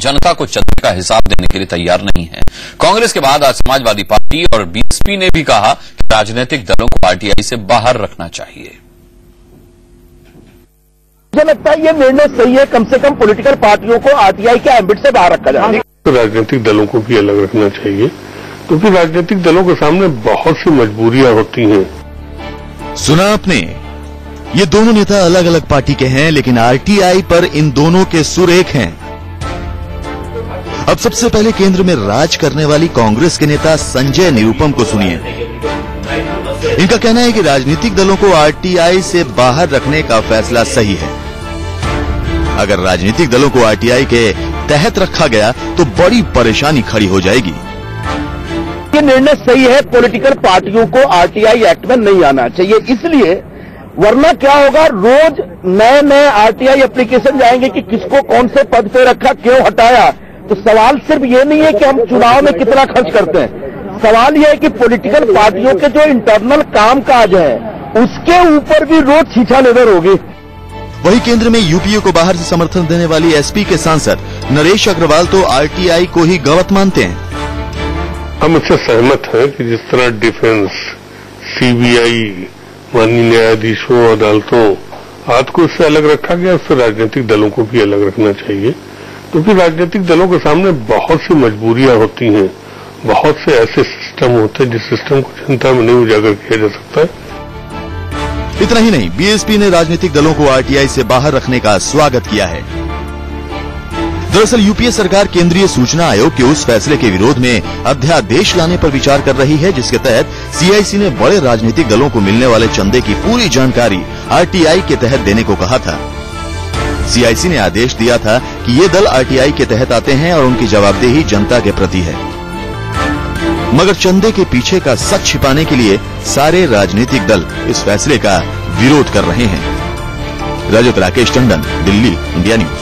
जनता को चंदे का हिसाब देने के लिए तैयार नहीं है। कांग्रेस के बाद आज समाजवादी पार्टी और बीएसपी ने भी कहा कि राजनीतिक दलों को आरटीआई से बाहर रखना चाहिए। मुझे लगता है ये निर्णय सही है, कम से कम पॉलिटिकल पार्टियों को आरटीआई के एम्बिट से बाहर रखा जाए। तो राजनीतिक दलों को भी अलग रखना चाहिए, क्योंकि राजनीतिक दलों के सामने बहुत सी मजबूरियां होती हैं। सुना आपने, ये दोनों नेता अलग अलग पार्टी के हैं, लेकिन आरटीआई पर इन दोनों के सुर एक हैं। अब सबसे पहले केंद्र में राज करने वाली कांग्रेस के नेता संजय निरुपम को सुनिए। इनका कहना है कि राजनीतिक दलों को आरटीआई से बाहर रखने का फैसला सही है। अगर राजनीतिक दलों को आरटीआई के तहत रखा गया तो बड़ी परेशानी खड़ी हो जाएगी। ये निर्णय सही है, पॉलिटिकल पार्टियों को आरटीआई एक्ट में नहीं आना चाहिए, इसलिए वरना क्या होगा, रोज नए नए आरटीआई एप्लीकेशन जाएंगे कि किसको कौन से पद पे रखा, क्यों हटाया। तो सवाल सिर्फ ये नहीं है कि हम चुनाव में कितना खर्च करते हैं, सवाल यह है कि पॉलिटिकल पार्टियों के जो इंटरनल कामकाज है उसके ऊपर भी रोज छीछा नजर होगी। वही केंद्र में यूपीए को बाहर से समर्थन देने वाली एसपी के सांसद नरेश अग्रवाल तो आरटीआई को ही गलत मानते हैं। हम इससे सहमत हैं कि जिस तरह डिफेंस, सीबीआई, माननीय न्यायाधीशों, अदालतों आदि को इससे अलग रखा गया, उससे राजनीतिक दलों को भी अलग रखना चाहिए, क्योंकि राजनीतिक दलों के सामने बहुत सी मजबूरियां होती हैं, बहुत से ऐसे सिस्टम होते हैं जिस सिस्टम को जनता में नहीं उजागर किया जा सकता है। इतना ही नहीं, बीएसपी ने राजनीतिक दलों को आरटीआई से बाहर रखने का स्वागत किया है। दरअसल यूपीए सरकार केंद्रीय सूचना आयोग के उस फैसले के विरोध में अध्यादेश लाने पर विचार कर रही है, जिसके तहत सीआईसी ने बड़े राजनीतिक दलों को मिलने वाले चंदे की पूरी जानकारी आरटीआई के तहत देने को कहा था। सीआईसी ने आदेश दिया था कि ये दल आरटीआई के तहत आते हैं और उनकी जवाबदेही जनता के प्रति है। मगर चंदे के पीछे का सच छिपाने के लिए सारे राजनीतिक दल इस फैसले का विरोध कर रहे हैं। RJD Rakesh Tandon, Delhi, India news.